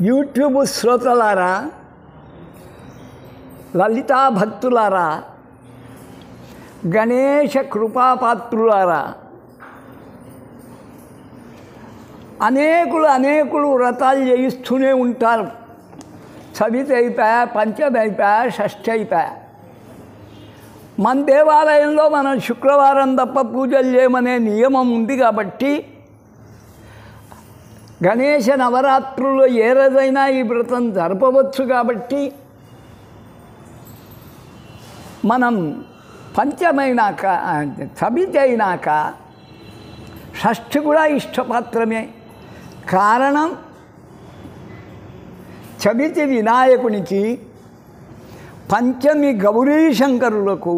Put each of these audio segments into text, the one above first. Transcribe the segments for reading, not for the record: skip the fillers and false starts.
YouTube శ్రోతలారా, లలితా భక్తులారా, గణేశ కృపాపాత్రులారా, అనేకులు వ్రతాలు చేయిస్తూనే ఉంటారు. చవితి అయిపోయా, పంచమి అయిపోయా, షష్ఠి అయిపోయా. మన దేవాలయంలో మనం శుక్రవారం తప్ప పూజలు చేయమనే నియమం ఉంది కాబట్టి గణేశ నవరాత్రుల్లో ఏ రోజైనా ఈ వ్రతం జరపవచ్చు. కాబట్టి మనం పంచమైనాక, చవితి అయినాక షష్ఠి కూడా ఇష్టపాత్రమే. కారణం, చవితి వినాయకునికి, పంచమి గౌరీ శంకరులకు,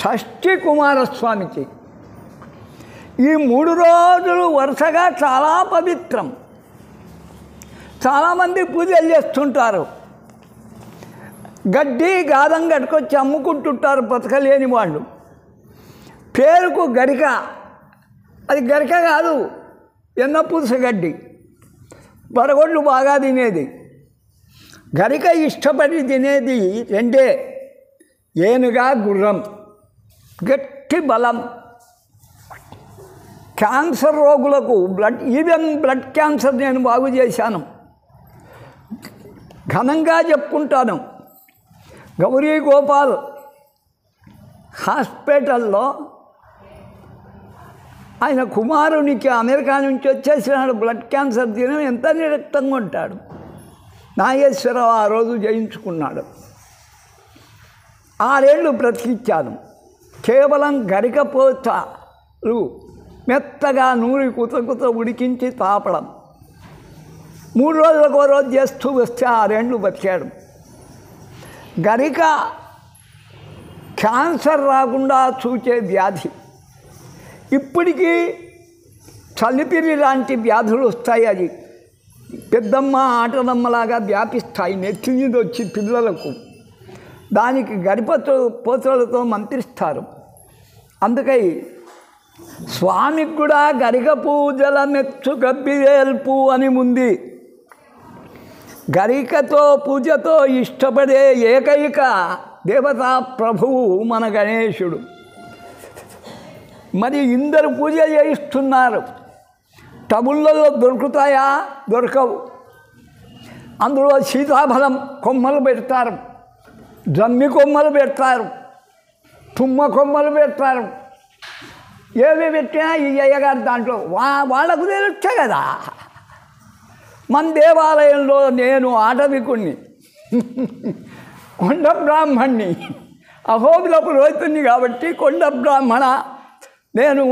షష్ఠి కుమారస్వామికి. ఈ 3 రోజులు వరుసగా చాలా పవిత్రం. చాలామంది పూజలు చేస్తుంటారు. గడ్డి గాదం కట్టుకొచ్చి అమ్ముకుంటుంటారు బతకలేని వాళ్ళు. పేరుకు గరిక, అది గరిక కాదు, ఎన్నపూస గడ్డి, బరగొడ్లు బాగా తినేది. గరిక ఇష్టపడి తినేది 2: ఏనుగా, గుర్రం. గట్టి బలం. క్యాన్సర్ రోగులకు ఈవెన్ బ్లడ్ క్యాన్సర్ నేను బాగు చేశాను, ఘనంగా చెప్పుకుంటాను. గౌరీ గోపాల్ హాస్పిటల్లో ఆయన కుమారునికి అమెరికా నుంచి వచ్చేసినాడు. బ్లడ్ క్యాన్సర్ తిన ఎంత నిర్లక్ష్యంగా ఉంటాడు. నాగేశ్వరరావు ఆ రోజు జయించుకున్నాడు. 6 ఏళ్ళు బ్రతికిచ్చాను. కేవలం గరికపోతలు మెత్తగా నూరి కుత ఉడికించి తాపడం. 3 రోజులకు ఓ రోజు చేస్తూ వస్తే 6 ఏళ్ళు బతికాడు. గరిక క్యాన్సర్ రాకుండా చూచే వ్యాధి. ఇప్పటికీ చలిపిరి లాంటి వ్యాధులు వస్తాయి. అది పెద్దమ్మ ఆటదమ్మలాగా వ్యాపిస్తాయి. నెత్తి మీద వచ్చి పిల్లలకు దానికి పోతలతో మంత్రిస్తారు. అందుకై స్వామికి కూడా గరిక పూజల మెచ్చు గబ్బిరేల్పు అని ఉంది. గరికతో పూజతో ఇష్టపడే ఏకైక దేవతా ప్రభువు మన గణేశుడు. మరి ఇందరు పూజ చేయిస్తున్నారు. టబుళ్ళలో దొరుకుతాయా? దొరకవు. అందులో సీతాఫలం కొమ్మలు పెడతారు, జమ్మి కొమ్మలు పెడతారు, తుమ్మ కొమ్మలు పెడతారు. ఏవి పెట్టినా ఈ అయ్యగారు దాంట్లో వాళ్ళకు తెలుస్తే కదా. మన దేవాలయంలో నేను ఆటవికుణ్ణి, కొండ బ్రాహ్మణ్ణి, అహోబిలపు రోహితుణ్ణి కాబట్టి కొండ బ్రాహ్మణ. నేను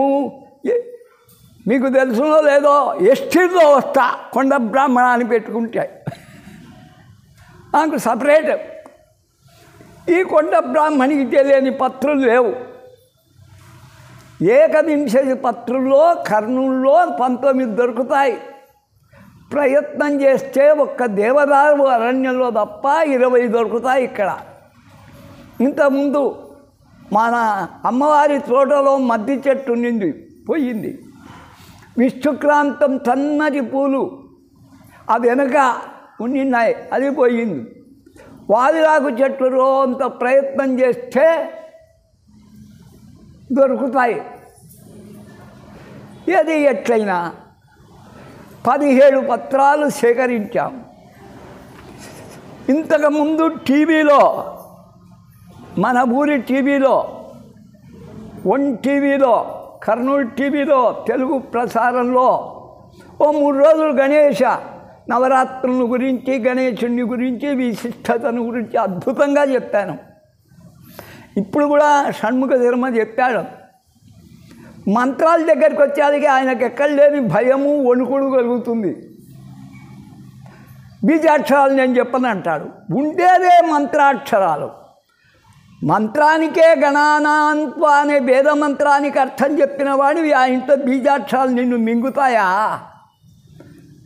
మీకు తెలుసునో లేదో ఎస్టీలో వస్తా, కొండ బ్రాహ్మణ అని పెట్టుకుంటే నాకు సపరేట్. ఈ కొండ బ్రాహ్మణికి తెలియని పత్రులు లేవు. 21 పత్రుల్లో కర్నూల్లో 19 దొరుకుతాయి. ప్రయత్నం చేస్తే ఒక్క దేవదారు అరణ్యంలో తప్ప 20 దొరుకుతాయి ఇక్కడ. ఇంతకుముందు మన అమ్మవారి తోటలో మద్ది చెట్టు నిండి పోయింది. విష్ణుక్రాంతం సన్నటి పూలు ఆ వెనుక ఉండినాయి, అది పోయింది. వాదిరాకు చెట్టు అంత ప్రయత్నం చేస్తే దొరుకుతాయి. ఏది ఎట్లయినా 17 పత్రాలు సేకరించాం. ఇంతకుముందు టీవీలో, మన ఊరి టీవీలో, వన్ టీవీలో, కర్నూలు టీవీలో, తెలుగు ప్రసారంలో ఓ 3 రోజులు గణేశ నవరాత్రుల గురించి, గణేశుని గురించి, విశిష్టతను గురించి అద్భుతంగా చెప్పాను. ఇప్పుడు కూడా షణ్ముఖ ధర్మ చెప్పాడు. మంత్రాల దగ్గరికి వచ్చేదికి ఆయనకు ఎక్కడ లేని భయము, వణుకుడు కలుగుతుంది. బీజాక్షరాలు నేను చెప్పనంటాడు. ఉండేదే మంత్రాక్షరాలు. మంత్రానికే గణానాన్వ అనే వేద మంత్రానికి అర్థం చెప్పిన వాడివి ఆయనతో బీజాక్షరాలు నిన్ను మింగుతాయా,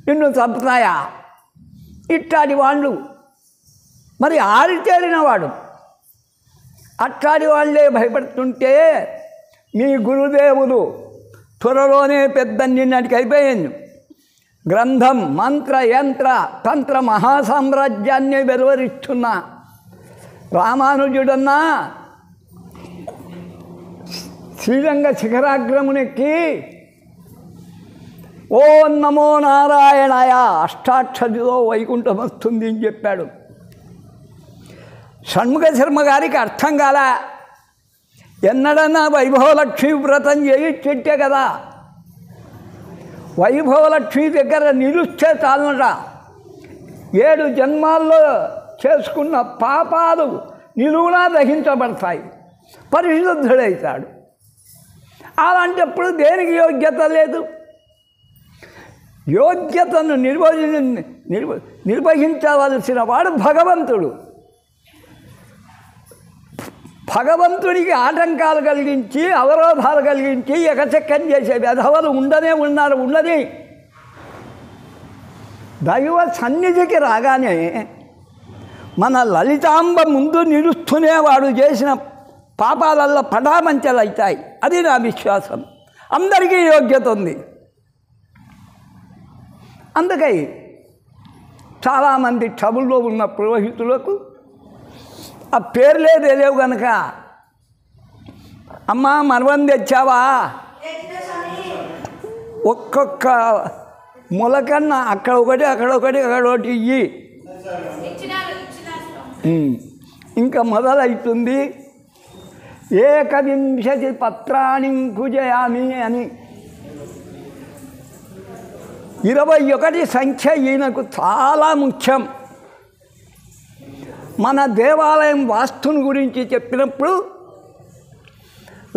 నిన్ను చంపుతాయా? ఇట్లాంటి వాళ్ళు మరి ఆరితేరినవాడు. అట్లాంటి వాళ్ళే భయపడుతుంటే మీ గురుదేవులు త్వరలోనే పెద్ద నిన్నటికి అయిపోయింది. గ్రంథం, మంత్ర, యంత్ర, తంత్ర మహాసామ్రాజ్యాన్ని వెలువరిస్తున్న రామానుజుడన్నా శ్రీరంగ శిఖరాగ్రమునెక్కి ఓం నమో నారాయణాయ అష్టాక్షరితో వైకుంఠం వస్తుంది అని చెప్పాడు. షణ్ముఖ శర్మ గారికి అర్థం కాల. ఎన్నడన్నా వైభవలక్ష్మి వ్రతం చేయించుంటే కదా, వైభవలక్ష్మి దగ్గర నిలుస్తే చాలనట 7 జన్మాల్లో చేసుకున్న పాపాలు నిలువునా దహించబడతాయి, పరిశుద్ధుడవుతాడు. అలాంటప్పుడు దేనికి యోగ్యత లేదు. యోగ్యతను నిర్వహించవలసిన వాడు భగవంతుడు. భగవంతుడికి ఆటంకాలు కలిగించి, అవరోధాలు కలిగించి ఎకచక్కం చేసే వెధవలు ఉన్నది. దైవ సన్నిధికి రాగానే మన లలితాంబ ముందు నిలుస్తూనే వాడు చేసిన పాపాలల్లో పటామంచలు అవుతాయి. అది నా విశ్వాసం. అందరికీ యోగ్యత ఉంది. అందుకై చాలామంది ట్రబుల్లో ఉన్న పురోహితులకు ఆ పేర్లే తెలియవు కనుక, అమ్మా మరవం తెచ్చావా, ఒక్కొక్క మొలకన్న అక్కడ ఒకటి ఇయ్యి, ఇంకా మొదలవుతుంది. 21 పత్రాణి పూజయామి అని 21 సంఖ్య ఈయనకు చాలా ముఖ్యం. మన దేవాలయం వాస్తుని గురించి చెప్పినప్పుడు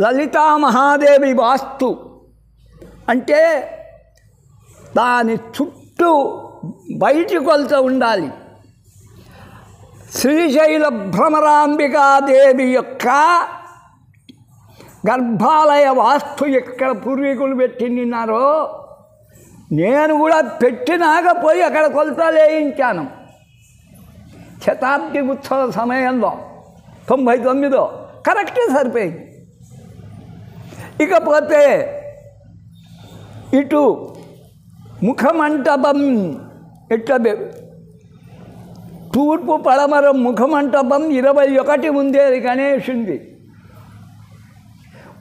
లలితా మహాదేవి వాస్తు అంటే దాని చుట్టూ బయటి కొలత ఉండాలి. శ్రీశైల భ్రమరాంబికాదేవి యొక్క గర్భాలయ వాస్తు ఎక్కడ పూర్వీకులు పెట్టినారో నేను కూడా పెట్టినాక పోయి అక్కడ కొలతలు వేయించాను. శతాబ్ది ఉత్సవ సమయంలో 99 కరెక్ట్ సరిపోయింది. ఇకపోతే ఇటు ముఖమంటపం తూర్పు పడమర ముఖమంటపం 21 ఉండేది గణేశుంది.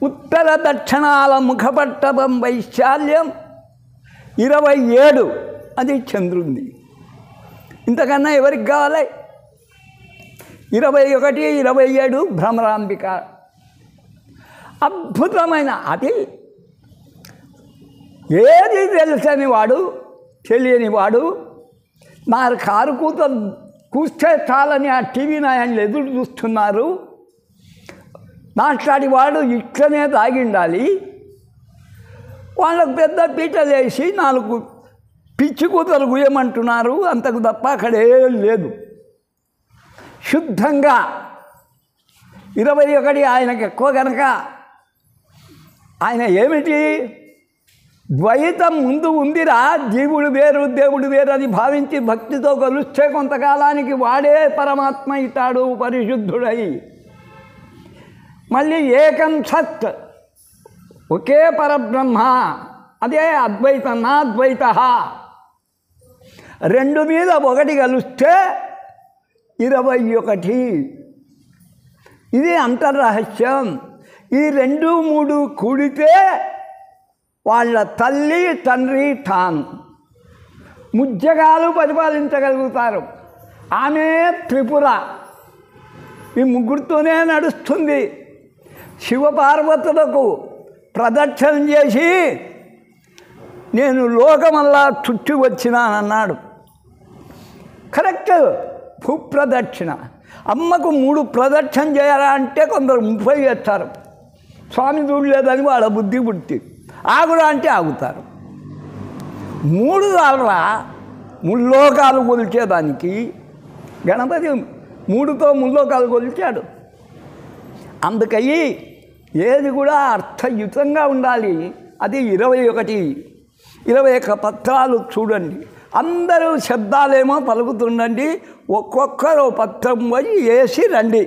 ఉత్తర దక్షిణాల ముఖపట్టపం వైశాల్యం 27, అది చంద్రుంది. ఇంతకన్నా ఎవరికి కావాలి? 21, 27 భ్రమరాంబిక. అద్భుతమైన అది. ఏది తెలుసని వాడు, తెలియని వాడు నా కారు కూస్తే చాలని ఆ టీవీ నాయనలు ఎదురు చూస్తున్నారు. మాట్లాడి వాడు ఇట్లనే తాగిండాలి. వాళ్ళకు పెద్ద పీటలు వేసి 4 పిచ్చి కూతలు గుయ్యమంటున్నారు. అంతకు తప్ప అక్కడేం లేదు. శుద్ధంగా 21 ఆయనకు ఎక్కువ కనుక ఆయన ఏమిటి ద్వైతం ముందు ఉందిరా, జీవుడు వేరు దేవుడు వేరు అని భావించి భక్తితో కొలిస్తే కొంతకాలానికి వాడే పరమాత్మ అవుతాడు పరిశుద్ధుడై. మళ్ళీ ఏకం సత్, ఒకే పరబ్రహ్మ, అదే అద్వైతం. నా ద్వైత 2 మీద 1 కలిస్తే 21. ఇది అంతర్రహస్యం. ఈ 2, 3 కూడితే వాళ్ళ తల్లి తండ్రి తాను ముజ్జగాలు పరిపాలించగలుగుతారు. ఆమె త్రిపుర. ఈ ముగ్గురితోనే నడుస్తుంది. శివపార్వతులకు ప్రదక్షిణం చేసి నేను లోకమల్లా చుట్టి వచ్చినానన్నాడు. కరెక్ట్. భూప్రదక్షిణ. అమ్మకు 3 ప్రదక్షిణ చేయాలా అంటే కొందరు 30 చేస్తారు. స్వామి చూడలేదని వాళ్ళ బుద్ధి పుట్టి ఆగురా అంటే ఆగుతారు. 3 సార్లు ముల్లోకాలు కొలిచేదానికి గణపతి 3తో ముల్లోకాలు కొలిచాడు. అందుకని ఏది కూడా అర్థయుతంగా ఉండాలి. అది 21 పత్రాలు చూడండి. అందరూ శబ్దాలేమో పలుకుతుండండి. ఒక్కొక్కరు పత్రం పోయి వేసి రండి.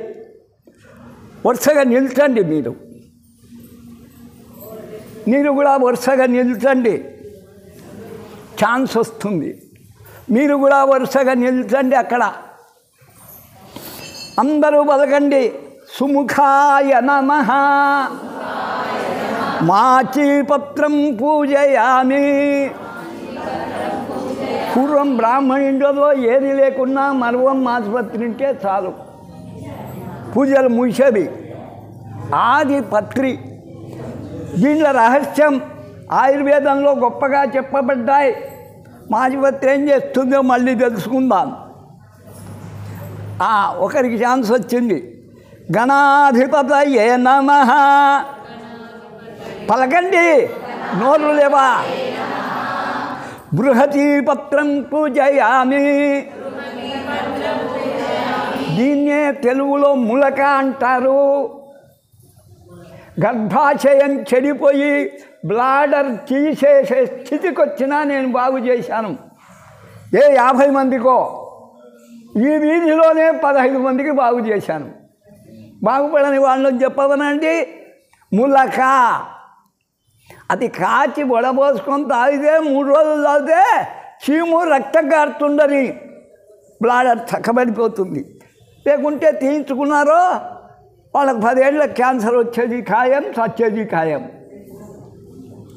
వరుసగా నిల్చండి. మీరు కూడా వరుసగా నిల్చండి. ఛాన్స్ వస్తుంది. మీరు కూడా వరుసగా నిల్చండి. అక్కడ అందరూ పలకండి. సుముఖాయ నమః, మాచీపత్రం పూజయామి. పూర్వం బ్రాహ్మణులలో ఏది లేకున్నా మర్వం మాచిపత్రి ఉంటే చాలు, పూజలు ముగిసేవి. ఆది పత్రి. దీంట్లో రహస్యం ఆయుర్వేదంలో గొప్పగా చెప్పబడ్డాయి. మాచిపత్రి ఏం చేస్తుందో మళ్ళీ తెలుసుకుందాం. ఒకరికి ఛాన్స్ వచ్చింది. గణాధిపతయే నమః. పలకండి, నోరు లేవా. బృహతీపత్రం పూజయామి. దీన్నే తెలుగులో ములక అంటారు. గర్భాశయం చెడిపోయి బ్లాడర్ తీసేసే స్థితికి వచ్చినా నేను బాగు చేశాను. 50 మందికో, ఈ వీధిలోనే 15 మందికి బాగు చేశాను. బాగుపడని వాళ్ళని చెప్పవనండి. ములక అది కాచి వడబోసుకొని తాగితే 3 రోజులు తాగితే చీము రక్తం కారుతుందని బ్లాడర్ చక్కబడిపోతుంది. లేకుంటే తీయించుకున్నారో వాళ్ళకి 10 ఏళ్ళ క్యాన్సర్ వచ్చేది ఖాయం, చచ్చేది ఖాయం.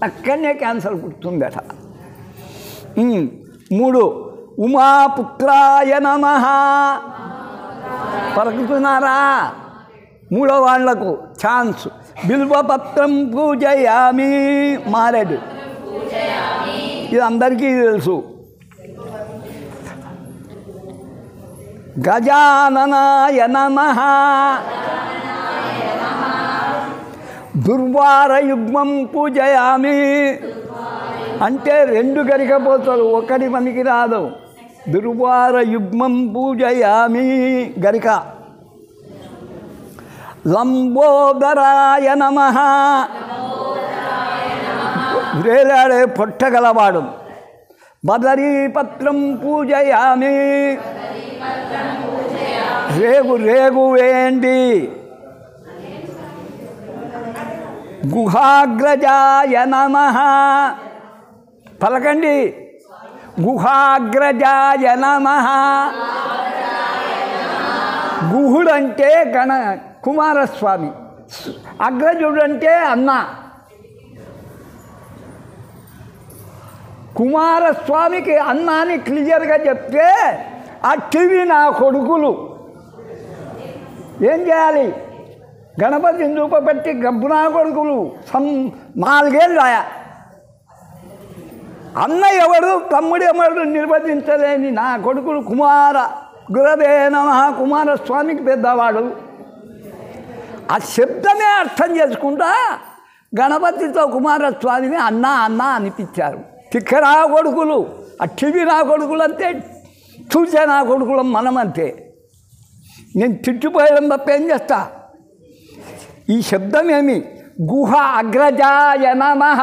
అక్కడనే క్యాన్సర్ పుడుతుందట. 3 ఉమాపుత్రాయ నమః. పలుకుతున్నారా? 3వ వాళ్లకు ఛాన్స్. బిల్వపత్రం పూజయామి. మారేడు. ఇది అందరికీ తెలుసు. గజాననాయ నమః. దుర్వారయుగ్మం పూజయామి. అంటే 2 గరికపోతారు, 1 మనకి రాదు. దుర్వారయుగ్మం పూజయామి. గరిక. లంబోదరాయ నమః. వేలాడే పొట్టగలవాడు. బదరీపత్రం పూజయామి. రేగు వేండి. గుహాగ్రజాయ నమః. పలకండి. గుహాగ్రజాయ నమః. గుహుడంటే కుమారస్వామి, అగ్రజుడంటే అన్న. కుమారస్వామికి అన్న అని క్లియర్గా చెప్తే ఆ టీవీ నా కొడుకులు ఏం చేయాలి? గణపతిని చూపబెట్టి గబ్బునా కొడుకులు 4 ఏళ్ళు ఆయా. అన్న ఎవడు, తమ్ముడు ఎవడు నిర్వచించలేని నా కొడుకులు కుమార గురవే నమః. కుమారస్వామికి పెద్దవాడు. ఆ శబ్దమే అర్థం చేసుకుంటా గణపతితో కుమారస్వామిని అన్న అన్న అనిపించారు. తిక్క నా కొడుకులు, ఆ టీవీ నా కొడుకులు అంతే, చూసే నా కొడుకులు మనమంతే. నేను తిట్టిపోయడం తప్ప ఏం చేస్తా? ఈ శబ్దం ఏమి? గుహ అగ్రజాయ నమః.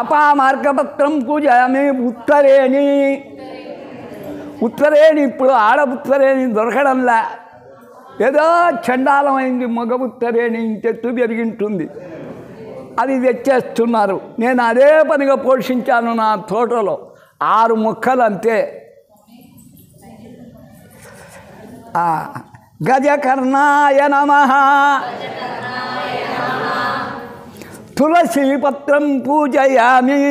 అపామార్గపత్రం పూజయామి. ఉత్తరేణి ఇప్పుడు ఆడపుత్తరేణి దొరకడంలా. ఏదో చండాలమైంది మగ ఉత్తరేణి, చెట్టు పెరిగింటుంది, అది తెచ్చేస్తున్నారు. నేను అదే పనిగా పోషించాను నా తోటలో. 6 మొక్కలు అంతే. గజకర్ణాయ నమః. తులసీపత్రం పూజయామి.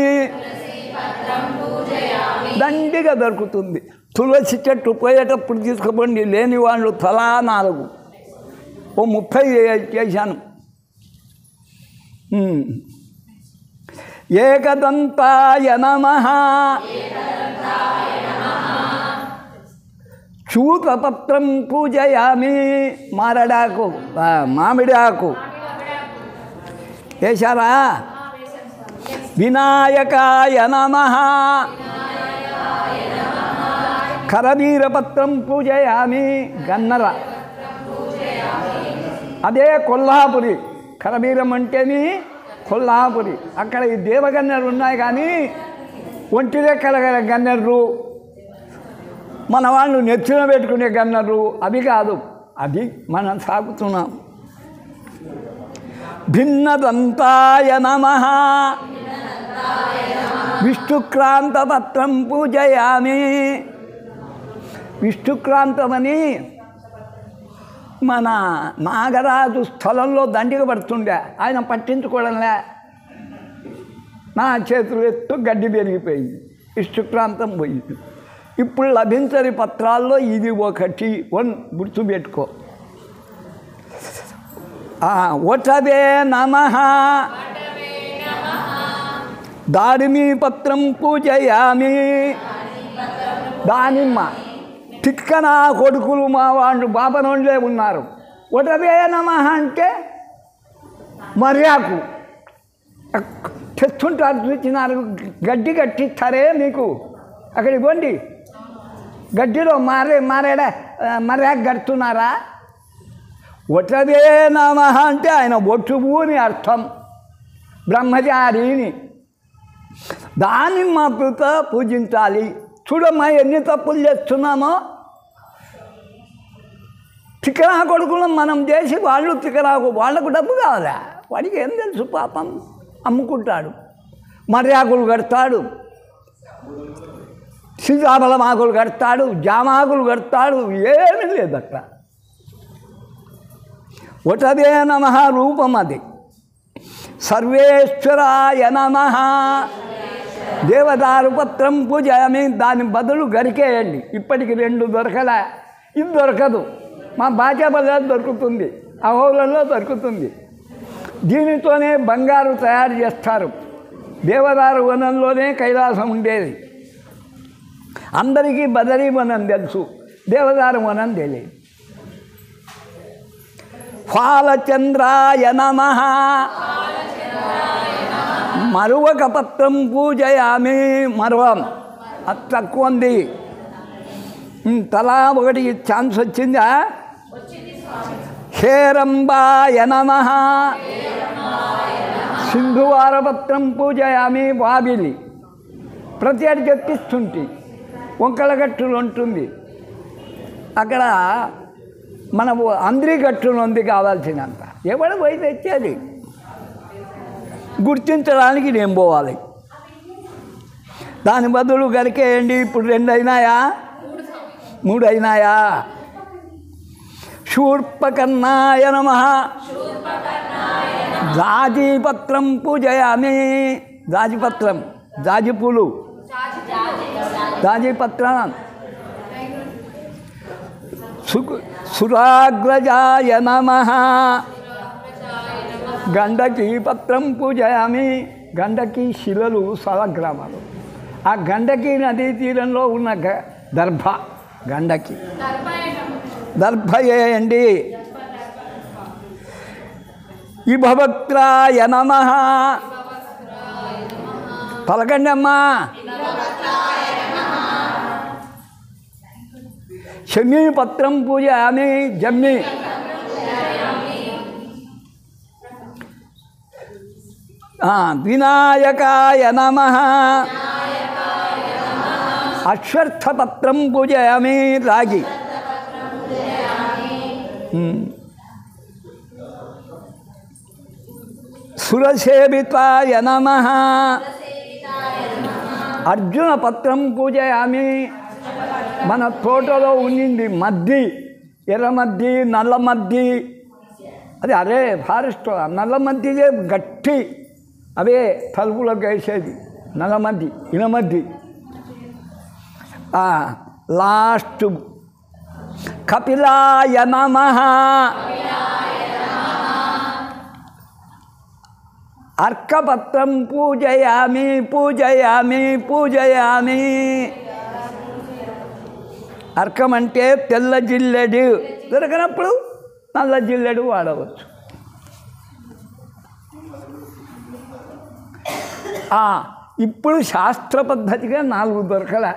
దండిగా దొరుకుతుంది. తులసి చెట్టు పోయేటప్పుడు తీసుకుపోండి. లేని వాళ్ళు తలా 4, 30 చేశాను. ఏకదంతాయ నమః. చూతపత్రం పూజయామి. మారడాకు, మామిడి ఆకు వేశారా? వినాయకాయ నమః. కరవీరపత్రం పూజయామి. గన్నర. అదే కొల్హాపురి. కరవీరం అంటేని కొల్హాపురి. అక్కడ ఈ దేవగన్నెరు ఉన్నాయి, కానీ ఒంటిరెక్కల గన్నెర్రు, మన వాళ్ళు నెత్తిన పెట్టుకునే గన్నెర్రు అవి కాదు. అది మనం సాగుతున్నాం. భిన్నదంతాయ నమః. విష్ణుక్రాంతపత్రం పూజయామి. విష్ణుక్రాంతమని మన నాగరాజు స్థలంలో దండిగ పడుతుండే, ఆయన పట్టించుకోవడంలే. నా చేతులు ఎత్తు గడ్డి పెరిగిపోయింది, విష్ణుక్రాంతం పోయింది. ఇప్పుడు లభించని పత్రాల్లో ఇది ఒకటి గుర్తుపెట్టుకో. ఒటవే నమః దాడిమీ పత్రం పూజయామి. దానిమ్మ తిక్కన కొడుకులు మా వాళ్ళు బాపనోళ్ళే ఉన్నారు. ఒటవే నమః అంటే మర్యాకు తెస్తుంటారు, చూసినారు. గడ్డి కట్టిస్తారే మీకు, అక్కడికి పోండి. గడ్డిలో మర్యాకు కడుతున్నారా? ఒటవే నమః అంటే ఆయన ఒట్టుబూని అర్థం, బ్రహ్మచారిని. దానిమ్మతో పూజించాలి. చూడమ్మా ఎన్ని తప్పులు చేస్తున్నామో. తిక్కనా కొడుకులు మనం చేసి వాళ్ళు తిక్కరాకు, వాళ్లకు డబ్బు కావాలా? వాడికి ఏం తెలుసు పాపం, అమ్ముకుంటాడు. మర్యాకులు కడతాడు, సీతాఫలం ఆకులు కడతాడు, జామాకులు కడతాడు, ఏమీ లేదు అక్కడ. ఒటవే నమః రూపం అది. సర్వేశ్వరాయ నమః దేవదారు పత్రం పూజయామి. దాని బదులు గరికేయండి. ఇప్పటికి 2 దొరకలే, ఇది దొరకదు. మా బాజాబజార్ దొరుకుతుంది, అహోలలో దొరుకుతుంది. దీనితోనే బంగారు తయారు చేస్తారు. దేవదారు వనంలోనే కైలాసం ఉండేది. అందరికీ బదరీ వనం తెలుసు, దేవదారు వనం తెలియదు. ఫాలచంద్రాయ నమః మరువక పత్రం పూజయామి. మరువం అది తక్కువ ఉంది, తలా ఒకటి ఛాన్స్ వచ్చిందా? హేరంబాయ నమః సింధువార పత్రం పూజయామి. వాబిలి ప్రతి అడి చెప్పిస్తుంటే వంకలగట్టులు ఉంటుంది. అక్కడ మనము అంద్రిగట్టులు ఉంది కావాల్సినంత. ఎవడు పోయి తెచ్చేది? గుర్తించడానికి నేను పోవాలి. దాని బదులు గరికేయండి. ఇప్పుడు 2 అయినాయా? 3 అయినాయా? శూర్పకర్ణాయ నమః జాజిపత్రం పూజయామి. జాజిపత్రం, జాజిపూలు, జాజిపత్రం. సురాగ్రజాయ నమః గండకీ పత్రం పూజయామి. గండకీ శిలలు సలగ్రామాలు. ఆ గండకీ నదీ తీరంలో ఉన్న దర్భ, గండకీ దర్భ చేయండి. ఇభవక్త్రాయ నమః పలకండి అమ్మా. శమీపత్రం పూజయామి. జమ్మి వినాయకాయ నమః అశ్వత్థపత్రం పూజయామి. రాగి సురసేవితాయ నమః అర్జున పత్రం పూజయామి. మన తోటలో ఉండింది మద్ది, ఎర్ర మద్ది, నల్ల మద్ది. అది అరే ఫారెస్ట్ నల్ల మద్దిదే గట్టి, అవే తలుపులోకి వేసేది నల్ల మద్ది, ఇనమద్ది. లాస్ట్ కపిలాయ నమః అర్కపత్రం పూజయామి. పూజయామి పూజయామి. అర్కం అంటే తెల్ల జిల్లెడు, దొరకనప్పుడు నల్ల జిల్లెడు వాడవచ్చు. ఇప్పుడు శాస్త్ర పద్ధతిగా 4 దొరకలే.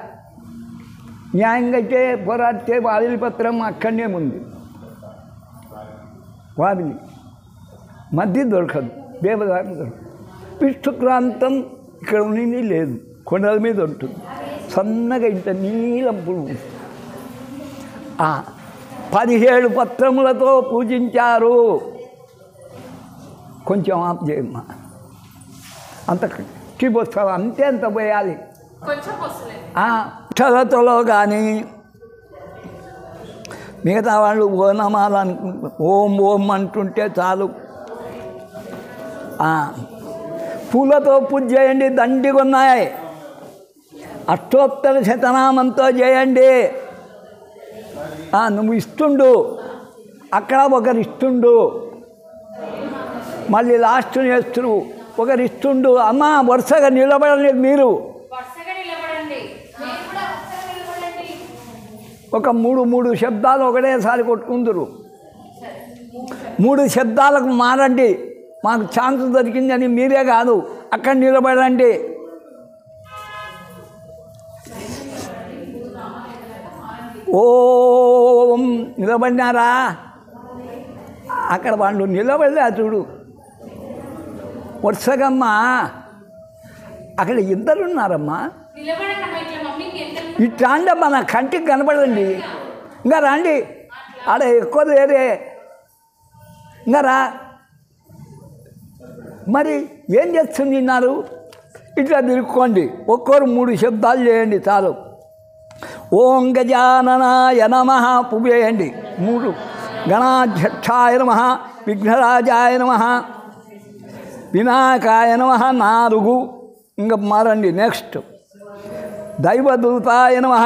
న్యాయంగా అయితే పోరాడితే వావిలి పత్రం అక్కడనే ఉంది. వావిలి మధ్య దొరకదు, దేవదారు దొరకదు. విష్ణుక్రాంతం ఇక్కడ ఉండింది లేదు, కొండల మీద ఉంటుంది. సన్నగా ఇంత నీలం పువ్వు. 17 పత్రములతో పూజించారు. కొంచెం ఆప్ చేయమ్మా. అంత ముష్టి పుస్తకం అంతే అంత పోయాలి. చదతలో కానీ మిగతా వాళ్ళు ఓనమాలని ఓం ఓం అంటుంటే చాలు. పూలతో పూజ చేయండి, దండిగా ఉన్నాయి. అష్టోత్తర శతనామంతో చేయండి. నువ్వు ఇస్తుండు, అక్కడ ఒకరు ఇస్తుండు, మళ్ళీ లాస్ట్ చేస్తురు ఒకరు ఇస్తుండు. అమ్మ వరుసగా నిలబడండి, మీరు ఒక మూడు శబ్దాలు ఒకటేసారి కొట్టుకుందరు. 3 శబ్దాలకు మారండి. మాకు ఛాన్స్ దొరికిందని మీరే కాదు, అక్కడ నిలబడండి. ఓం నిలబడినారా? అక్కడ వాళ్ళు నిలబడలే చూడు వరుసగమ్మా. అక్కడ ఇద్దరున్నారమ్మా. ఇట్లా అంటే మన కంటికి కనపడండి. ఇంకా రండి, ఆడ ఎక్కువ వేరే ఇంకా రా. మరి ఏం చేస్తున్నారు? ఇట్లా తిరుక్కోండి, ఒక్కొరు 3 శబ్దాలు చేయండి చాలు. ఓం గజాననాయ నమః పువేయండి 3, గణాధ్యక్షాయ నమః, విఘ్నరాజాయ నమః, వినాయకాయ నమః 4. ఇంకా మారండి. నెక్స్ట్ దైవదూతాయ నమః,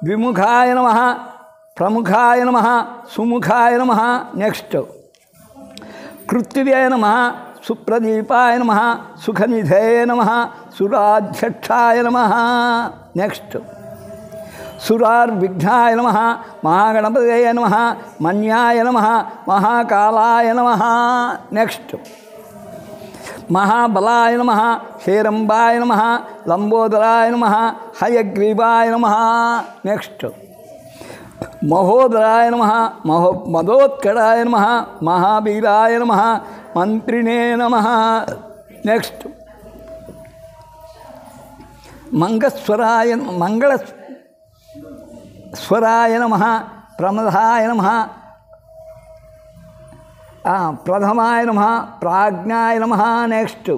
ద్విముఖాయ నమః, ప్రముఖాయ నమః, సుముఖాయ నమః. నెక్స్ట్ కృత్తివ్యాయ నమః, సుప్రదీపాయ నమః, సుఖనిధేయ నమః, సురాధ్యక్షాయ నమః. నెక్స్ట్ సురార్విఘ్నాయ నమః, మహాగణపతయ నమః, మన్యాయ నమః, మహాకాలాయ నమః. నెక్స్ట్ మహాబలాయ నమః, హేరంబాయ నమః, లంబోదరాయ నమః, హయగ్రీవాయ నమః. నెక్స్ట్ మహోదరాయ నమః, మదోత్కడాయ నమః, మహావీరాయ నమః, మంత్రిణే నమః. నెక్స్ట్ మంగళస్వరాయ నమః, ప్రమదాయ నమః, ప్రథమాయ నమః, ప్రాజ్ఞాయ నమః. నెక్స్ట్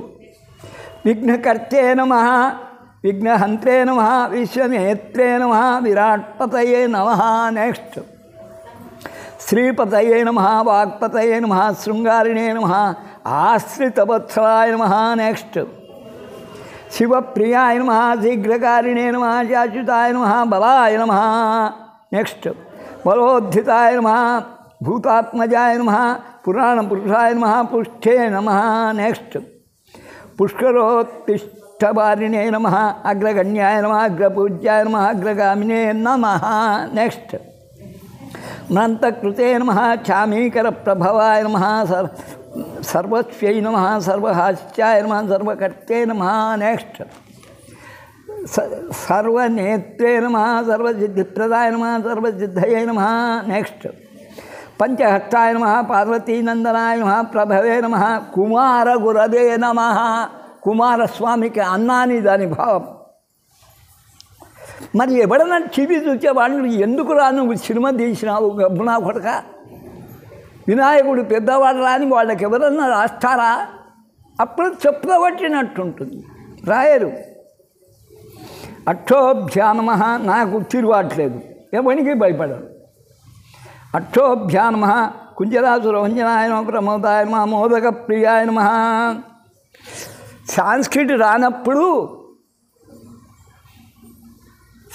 విఘ్నకర్తే నమః, విఘ్నహంత్రే నమః, విశ్వనేత్రే నమః, విరాట్పతయే నమః. నెక్స్ట్ శ్రీపతయే నమః, వాక్పతయే నమః, శృంగారిణే నమః, ఆశ్రితవత్సలాయ నమః. నెక్స్ట్ శివప్రియాయ నమః, శీఘ్రకారిణే నమః, శాశ్వతాయ నమః, బలాయ నమః. నెక్స్ట్ బలోద్ధితాయ నమః, భూతాత్మజాయ నమః, పురాణపురుషాయ నమః, పుష్ఠే నమః. నెక్స్ట్ పుష్కరోత్తిష్టవారిణే నమః, అగ్రగణ్యాయ నమః, అగ్రపూజ్యాయ నమః, అగ్రగామినే నమః. నెక్స్ట్ మ్రంతకృతే నమః, చామీకర ప్రభవాయ నమః, సర్వస్వై నమః, సర్వహాస్యాయ నమః, సర్వకర్తే నమః. నెక్స్ట్ సర్వనేత్రే నమః, సర్వసిద్ధిప్రదాయ నమః, సర్వసిద్ధయే నమః. నెక్స్ట్ పంచహస్తాయ నమః, పార్వతీనందనాయ నమః, ప్రభవే నమః, కుమారగురవే నమః. కుమారస్వామికి అన్నాని దాని భావం. మరి ఎవడన్నా టీవీ చూసేవాళ్ళు ఎందుకు రా నువ్వు సినిమా తీసినావు గబ్బునా కొడక, వినాయకుడు పెద్దవాడు రాని వాళ్ళకి ఎవరన్నా రాస్తారా? అప్పుడు చెప్పబట్టినట్టుంటుంది, రాయరు. అక్షోభ్యా నమః, నాకు తిరువాట్లేదు, ఎవరికి భయపడరు. అక్షోభ్యా నమః, కుంజరాసురవంజనాయ నమః, ప్రమోదాయ నమః, మోదక ప్రియాయ నమః. సాంస్క్రిట్ రానప్పుడు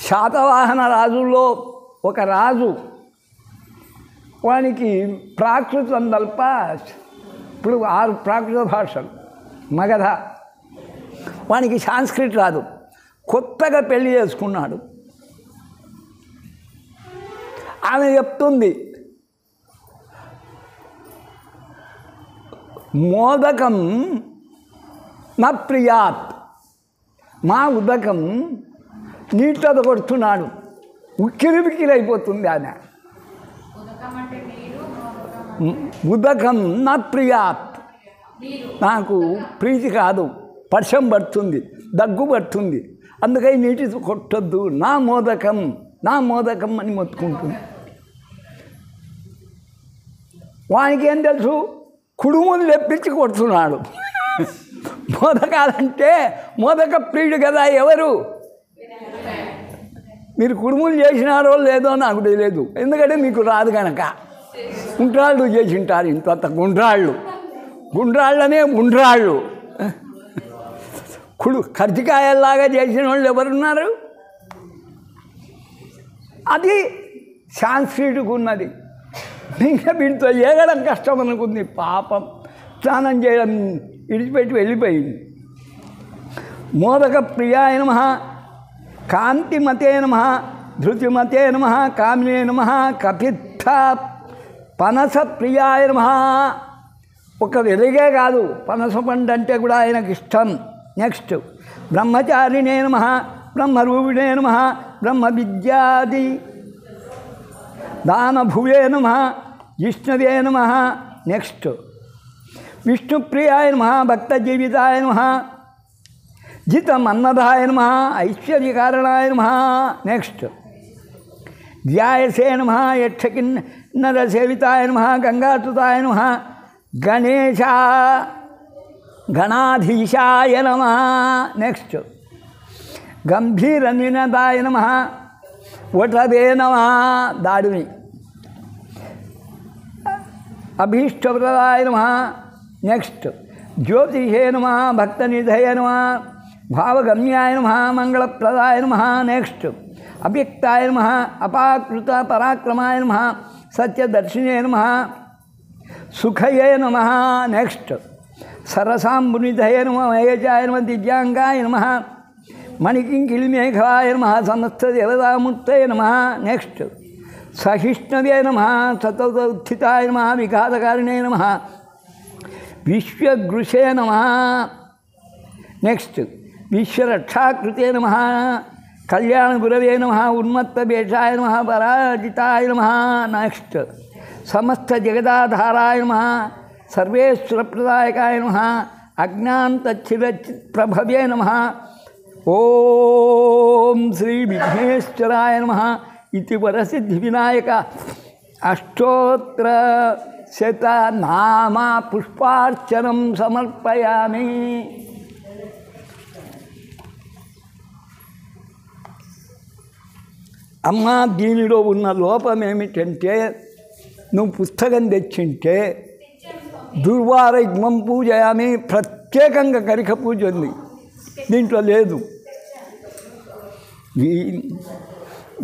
శాతవాహన రాజుల్లో ఒక రాజు, వానికి ప్రాకృతం తప్ప ఇప్పుడు 6 ప్రాకృత భాషలు, మగధ. వానికి సాంస్క్రిట్ రాదు, కొత్తగా పెళ్లి చేసుకున్నాడు. ఆమె చెప్తుంది, మోదకం నా ప్రియాత్, మా ఉదకం నీటితో కొడుతున్నాడు, ఉక్కిరి బిక్కిరి అయిపోతుంది ఆమె. ఉదకం నా ప్రియాత్, నాకు ప్రీతి కాదు, పర్షం పడుతుంది, దగ్గు పడుతుంది, అందుకని నీటితో కొట్టొద్దు, నా మోదకం నా మోదకం అని మొత్తుకుంటుంది. వానికి ఏం తెలుసు, కుడుములు తెప్పించి కొడుతున్నాడు. మోదకాలంటే మోదక ప్రియుడు కదా ఎవరు? మీరు కుడుములు చేసినారో లేదో నాకు తెలియదు, ఎందుకంటే మీకు రాదు కనుక. గుండ్రాళ్ళు చేసింటారు, ఇంత గుండ్రాళ్ళనే గుండ్రాళ్ళు. కర్జికాయల్లాగా చేసిన వాళ్ళు ఎవరున్నారు? అది సాంస్క్రిట్కు ఉన్నది. ఇంకా వీటితో ఏగడం కష్టం అనుకుంది. పాపం స్నానం చేయడం విడిచిపెట్టి వెళ్ళిపోయింది. మోదక ప్రియాయ నమః, కాంతిమతే నమః, ధృతిమతే నమః, కామినే నమః, కపిత్థ పనస ప్రియాయ నమః. ఒక వెలుగే కాదు, పనస పండు అంటే కూడా ఆయనకు ఇష్టం. నెక్స్ట్ బ్రహ్మచారిణే నమః, బ్రహ్మరూపిణే నమః, బ్రహ్మ విద్యాది దానభువే నమః, విష్ణవే నమః. నెక్స్ట్ విష్ణుప్రియాయ నమః, భక్తజీవితాయ నమః, జితమన్నదాయ నమః, ఐశ్వర్యకారణాయ నమః. నెక్స్ట్ ధ్యాయసే నమః, యక్షకిన్నరసేవితాయ నమః, గంగాసుతాయ నమః, గణాధీశాయ నమః. నెక్స్ట్ గంభీరనినదాయ నమః, వటవే నమః, దాడిని అభీష్టప్రదాయ నమః. నెక్స్ట్ జ్యోతిషే నమః, భక్తనిధయ నమః, భావగమ్యాయ నమః, మంగళప్రదాయ నమః. నెక్స్ట్ అవ్యక్తాయ నమః, అపాకృత పరాక్రమాయ నమః, సత్యదర్శినే నమః, సుఖయే నమః. నెక్స్ట్ సరసాంబునిధయ నమః, మహేశాయ నమః, దివ్యాంగాయ నమః, మణికింకిలిమేఘలాయ నమః, సమస్తదేవతామూర్తయ నమః. నెక్స్ట్ సహిష్ణవే నమః, సతతోత్థితాయ నమః, విఘాతకారిణే నమః, విశ్వగృషే నమః. నెక్స్ట్ విశ్వరక్షాకృతే నమః, కళ్యాణగురవే నమః, ఉన్మత్తవేషాయ నమః, పరాజితాయ నమః. నెక్స్ట్ సమస్త జగదాధారాయ నమః, సర్వేశ్వరప్రదాయకాయ నమః, అజ్ఞాంతచ్చిరప్రభవే నమః. ఓం శ్రీ విఘ్నేశ్వరాయ నమః ఇతి వరసిద్ధి వినాయక అష్టోత్తర శతనామ పుష్పార్చనం సమర్పయామి. అమ్మా, దీనిలో ఉన్న లోపం ఏమిటంటే, నువ్వు పుస్తకం తెచ్చింటే దుర్వారయుగ్మం పూజయామి, ప్రత్యేకంగా కరిక పూజ ఉంది, దీంట్లో లేదు.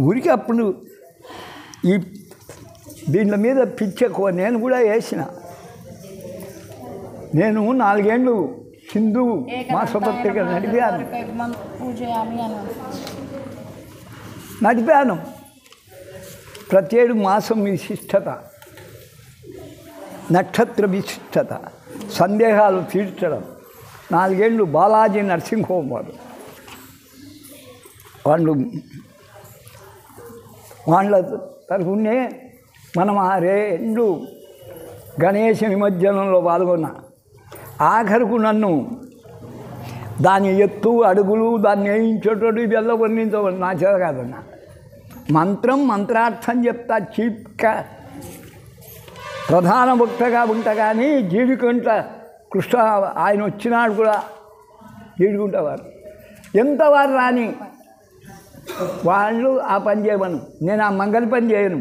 ఊరికి అప్పుడు ఈ దీంట్ల మీద పిచ్చెక్కువ. నేను కూడా వేసిన. నేను 4 ఏళ్ళు హిందూ మాసపత్రిక నడిపాను. ప్రతి 7 మాసం విశిష్టత, నక్షత్ర విశిష్టత, సందేహాలు తీర్చడం. 4 ఏళ్ళు బాలాజీ నర్సింగ్ హోమ్ వాళ్ళ తరఫునే మనం 6 ఏళ్ళు గణేష నిమజ్జనంలో పాల్గొన్నా. ఆఖరుకు నన్ను దాని ఎత్తు అడుగులు, దాన్ని వేయించేటోడు, ఇవెల్ల వర్ణించవద్దు, నా చేత కాదన్నా. మంత్రార్థం చెప్తా, చీప్గా ప్రధాన భక్తగా ఉంటా. కానీ జీవికుంట కృష్ణ ఆయన వచ్చినాడు కూడా జీవికుంటవారు ఎంతవారు రాని వాళ్ళు ఆ పని చేయమను. నేను ఆ మంగళ పని చేయను.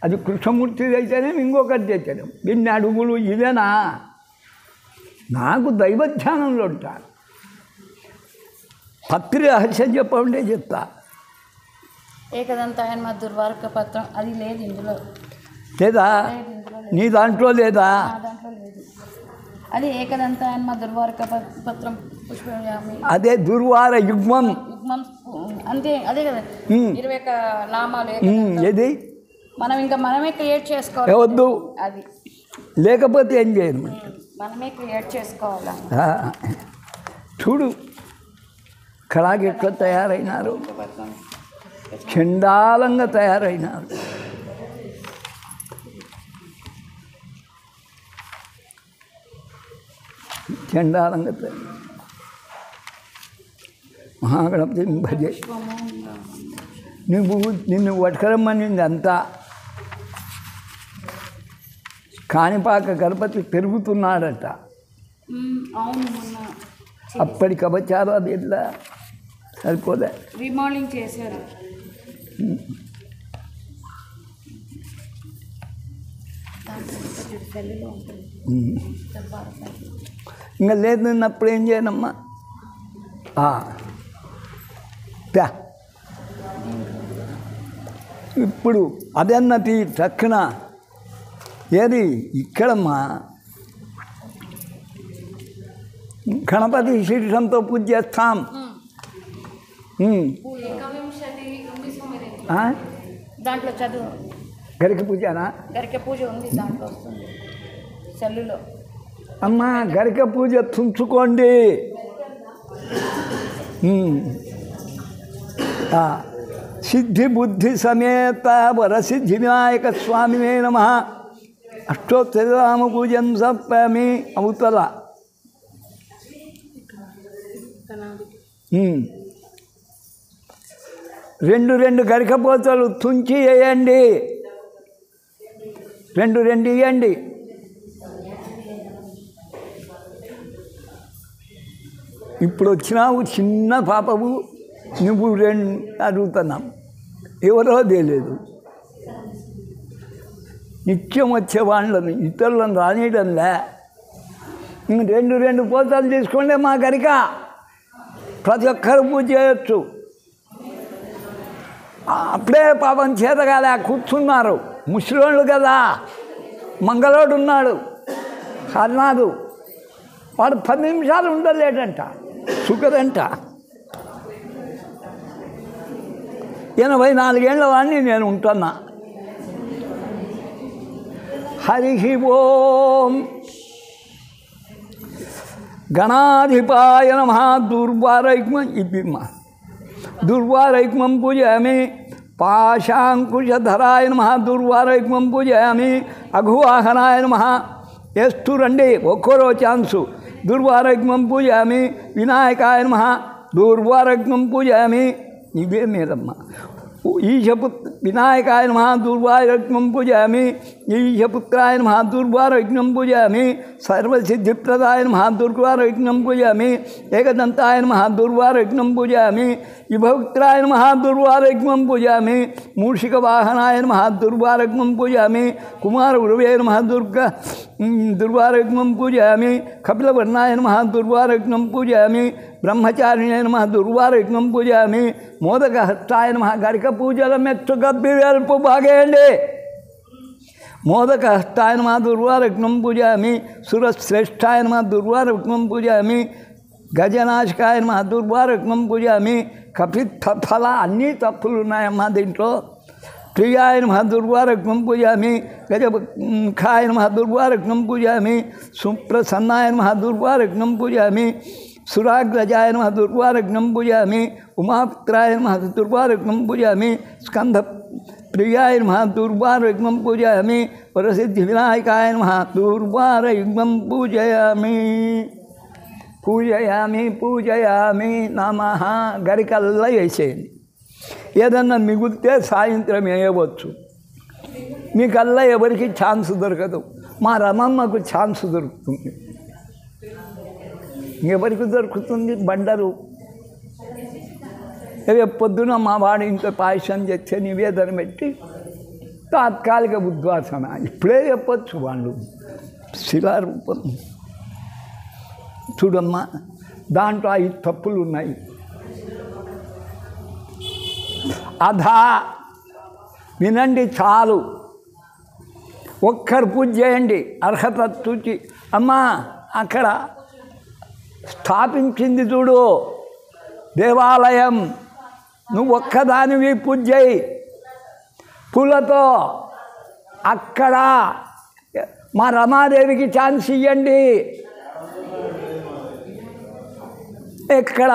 అది కృష్ణమూర్తి అయితేనే ఇంకొకటి తెచ్చడం. దీన్ని అడుగులు ఇదేనా? నాకు దైవధ్యానంలో ఉంటా. పత్రి రహస్యం చెప్పంటే చెప్తా. ఏకదంతాయన దుర్వార్క పత్రం అది లేదు ఇందులో. లేదా? నీ దాంట్లో లేదా? దాంట్లో లేదు. అది ఏకదంతాయన దుర్వార్క పత్రం పుష్పయామి. అదే దుర్వార యుగ్మం. యుగ్మం అంతే, అదే కదా. 21 నామాలు. ఏది మనం ఇంకా మనమే క్రియేట్ చేసుకోవాలి. వద్దు, అది లేకపోతే ఏం చేయను. మనమే క్రియేట్ చేసుకోవాలి. చూడు కళాకి ఎట్లా తయారైనారు, చండాలంగా తయారైనారు. చండాలంగా మహాగణపతి భజే. నిన్ను పట్టుకరమ్మనింది అంతా. కాణిపాక గణపతి పెరుగుతున్నాడట. అప్పటికి అపచారం అది ఎట్లా సరిపోలే. రీమోడలింగ్ చేశారు. ఇంకా లేదు నిన్నప్పుడు ఏం చేయనమ్మా. ఇప్పుడు అదన్నది చక్కన ఏది ఇక్కడమ్మా గణపతి శీర్షంతో పూజ చేస్తాం. దాంట్లో చదువు గరిక పూజనా? గరిక పూజ ఉంది దాంట్లో వస్తుంది సెల్లులో. అమ్మ గరిక పూజ తుంచుకోండి. సిద్ధి బుద్ధి సమేత వరసిద్ధి వినాయక స్వామినే నమః. అష్టోత్తరామ పూజం చెప్పామి అవతల. రెండు గరిక పోతలు తుంచి వేయండి. రెండు ఇవ్వండి. ఇప్పుడు వచ్చినావు చిన్న పాపవు, నువ్వు రెండు అడుగుతున్నాం. ఎవరో తెలియదు. నిత్యం వచ్చే వాళ్ళని ఇతరులను రానియడంలే. రెండు పోతలు తీసుకోండి మా గరిక. ప్రతి ఒక్కరు పూజ చేయొచ్చు. అప్పుడే పాపం చేతగాలే కూర్చున్నారు. ముసలోళ్ళు కదా. మంగళోడు ఉన్నాడు హరినాథు, వాడు 10 నిమిషాలు ఉండలేడంట. షుగర్ అంట. 84 ఏళ్ళ వాడిని నేను ఉంటున్నా. హరి ఓం గణాధిపాయ నమః. దుర్వారైక్మం ఇబ్బిమ్మ దుర్వారైక్మం పూజయామి. పాశాంకుశధరాయ నమః. దుర్వారైక్మం పూజయామి. అఘువాహనాయ నమః. వేస్తూ రండి, ఒక్కరో ఛాన్సు. దుర్వారైక్మం పూజయామి. వినాయకాయ నమః. దుర్వారైక్మం పూజయామి. ఇవే మీరమ్మ. వినాయకాయ నమః. దుర్వారైక్మం పూజయామి. ఈశపుత్రాయ నమః. దుర్వారైక్మం పూజయామి. సర్వసిద్ధిప్రదాయ నమః. దుర్వారైక్మం పూజయామి. ఏకదంతాయ నమః. దుర్వారైక్మం పూజయామి. విభక్త్రాయ నమః. దుర్వారైక్మం పూజయామి. మూషికవాహనాయ నమః. దుర్వారైక్మం పూజయామి. కుమారగురవే నమః. దుర్వారైక్మం పూజయామి. కపిలవర్ణాయ నమః. దుర్వారైక్మం పూజయామి. బ్రహ్మచారిణే నమః. దుర్వారైక్మం పూజయామి. మోదకహస్తాయ నమః. గరిక పూజల మెచ్చు గబ్బిరెల్పు బాగేయండి. మోదకహస్తాయ నమః. దుర్వారైక్మం పూజయామి. సురశ్రేష్ఠాయ నమః. దుర్వారైక్మం పూజయామి. గజనాశకాయ నమః. దుర్వారైక్మం పూజయామి. కపిఫల అన్నీ తప్పులు ఉన్నాయమ్మా దీంట్లో. ప్రియాయ నమః. దుర్వారైక్మం పూజయామి. గజముఖాయ నమః. దుర్వారైక్మం పూజయామి. సుప్రసన్నాయ నమః. దుర్వారైక్మం పూజయామి. సురాగ్రజాయ నమః. దుర్వారైక్మం పూజయామి. ఉమాపుత్రాయ నమః. దుర్వారైక్మం పూజయామి. స్కంధ ప్రియాయ నమః. దుర్వారైక్మం పూజయామి. వరసిద్ధి వినాయకాయ నమః. దుర్వారైక్మం పూజయామి. పూజయామి నమః. గరికల్లా వేసేయండి. ఏదన్నా మిగిలితే సాయంత్రం వేయవచ్చు. మీకల్లా ఎవరికి ఛాన్స్ దొరకదు. మా రమమ్మకు ఛాన్స్ దొరుకుతుంది. ఎవరికి దొరుకుతుంది? బండరు. పొద్దున మా వాడు ఇంట్లో పాయసం చేస్తే నివేదన పెట్టి తాత్కాలిక ఉద్వాసన ఇప్పుడే చెప్పచ్చు. వాళ్ళు శిలారూపం చూడమ్మా. దాంట్లో 5 తప్పులు ఉన్నాయి. అధా వినండి చాలు. ఒక్కరు పూజ చేయండి అర్హత చూచి. అమ్మా అక్కడ స్థాపించింది చూడు దేవాలయం, నువ్వు ఒక్కదానివి పూజ చేయి పూలతో. అక్కడ మా రమాదేవికి ఛాన్స్ ఇవ్వండి. ఎక్కడ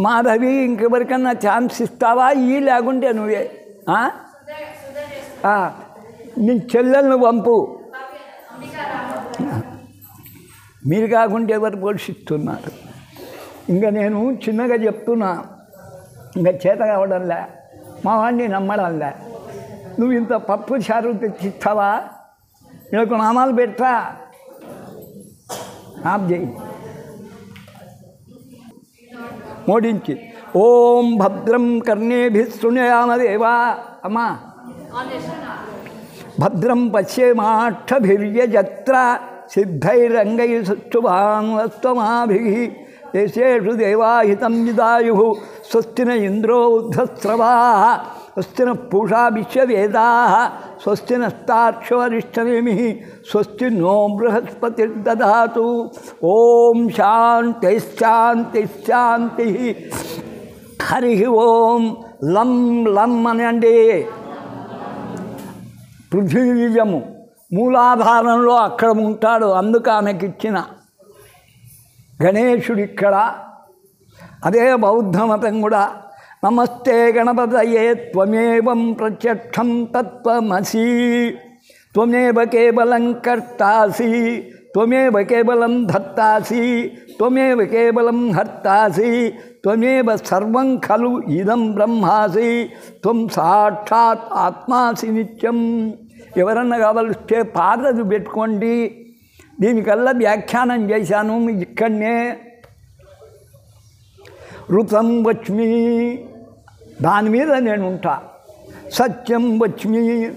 మాధవి ఇంకెవరికన్నా ఛాన్స్ ఇస్తావా? లేకుంటే నువ్వే నీ చెల్లెలను పంపు. మీరు కాకుంటే ఎవరు పోషిస్తున్నారు? ఇంకా నేను చిన్నగా చెప్తున్నా, ఇంకా చేత కావడంలే, మా వాడిని నమ్మడంలే. నువ్వు ఇంత పప్పు చారు తెచ్చిస్తావా? వీళ్ళకు నామాలు పెట్టా ఆప్ చేయి. మోడించి ఓం భద్రం కర్ణేభిः శృణుయామదేవా అమ్మా భద్రం పశ్యేమాక్షభిర్యజత్ర సిద్ధైరంగైః దేశేషు దేవాహితం విదాయుః స్వస్తి న ఇంద్రో వృద్ధస్రవాः స్వస్తి నః పూషా విశ్వవేదాः స్వస్తి నస్తార్క్ష్యవరిష్టనేమిः స్వస్తి నో బృహస్పతిర్దధాతు. ఓం శాంతిశ్శాంతిశ్శాంతి. హరి ఓం. లం లం అనండి పృథ్వీజము మూలాధారంలో అక్కడ ఉంటాడు. అందుకు ఆమెకిచ్చిన గణేశుడు ఇక్కడ. అదే బౌద్ధ మతం కూడా. నమస్తే గణపతయే త్వమేవం ప్రత్యక్షం తత్వమసి త్వమేవ కేవలం కర్తాసి త్వమేవ కేవలం ధర్తాసి త్వమేవ కేవలం హర్తాసి త్వమేవ సర్వం ఖలు ఇదం బ్రహ్మాసి త్వం సాక్షాత్ ఆత్మాసి నిత్యం. ఎవరన్నా కావలిస్తే పాదలు పెట్టుకోండి. దీనికల్లా వ్యాఖ్యానం చేశాను ఇక్కడనే. ఋతం వచ్మి దాని మీద నేను ఉంటా. సత్యం వచ్మి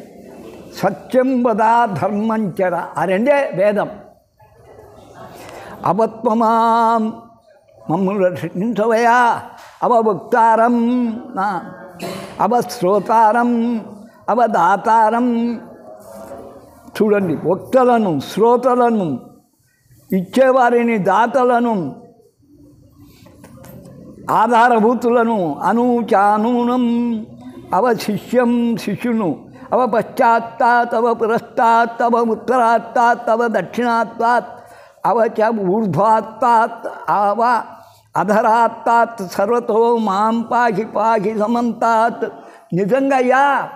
సత్యం వదా ధర్మం చర. ఆ రెండే వేదం. అవత్వమాం మమ్మల్ని రక్షించవయా. అవభక్తారం అవశ్రోతారం అవదాతారం. చూడండి, వక్తలను శ్రోతలను ఇచ్చేవారిని దాతలను ఆధారభూతులను అనూచానూనం అవశిష్యం శిష్యును అవపశ్చాత్తాత్ అవపురస్తాత్ అవముత్తరాత్తాత్ అవదక్షిణాత్తాత్ అవచ ఊర్ధ్వాత్తాత్ అవ అధరాత్తాత్ సర్వతో మాం పాహి పాహి సమంతాత్. నిజంగా అయ్యా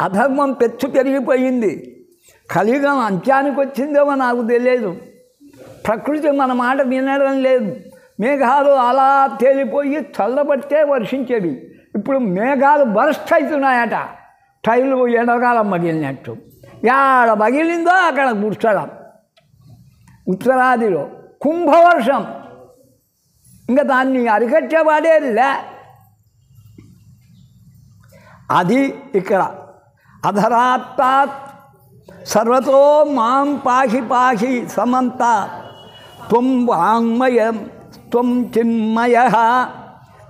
అధర్మం పెచ్చు పెరిగిపోయింది. కలియుగం అంత్యానికి వచ్చిందేమో నాకు తెలియదు. ప్రకృతి మన మాట వినడం లేదు. మేఘాలు అలా తేలిపోయి చల్లబడితే వర్షించేవి. ఇప్పుడు మేఘాలు బరస్ట్ అవుతున్నాయట. టైలు ఎండకాలం పగిలినట్టు. యాడ పగిలిందో అక్కడ కూర్చోడం. ఉత్తరాదిలో కుంభవర్షం. ఇంకా దాన్ని అరికట్టేవాడే లే. అది ఇక్కడ అధరాత్తాత్ సర్వతో మాం పాహి పాహి సమంతాత్. త్వం వాంగ్మయం త్వం చిన్మయః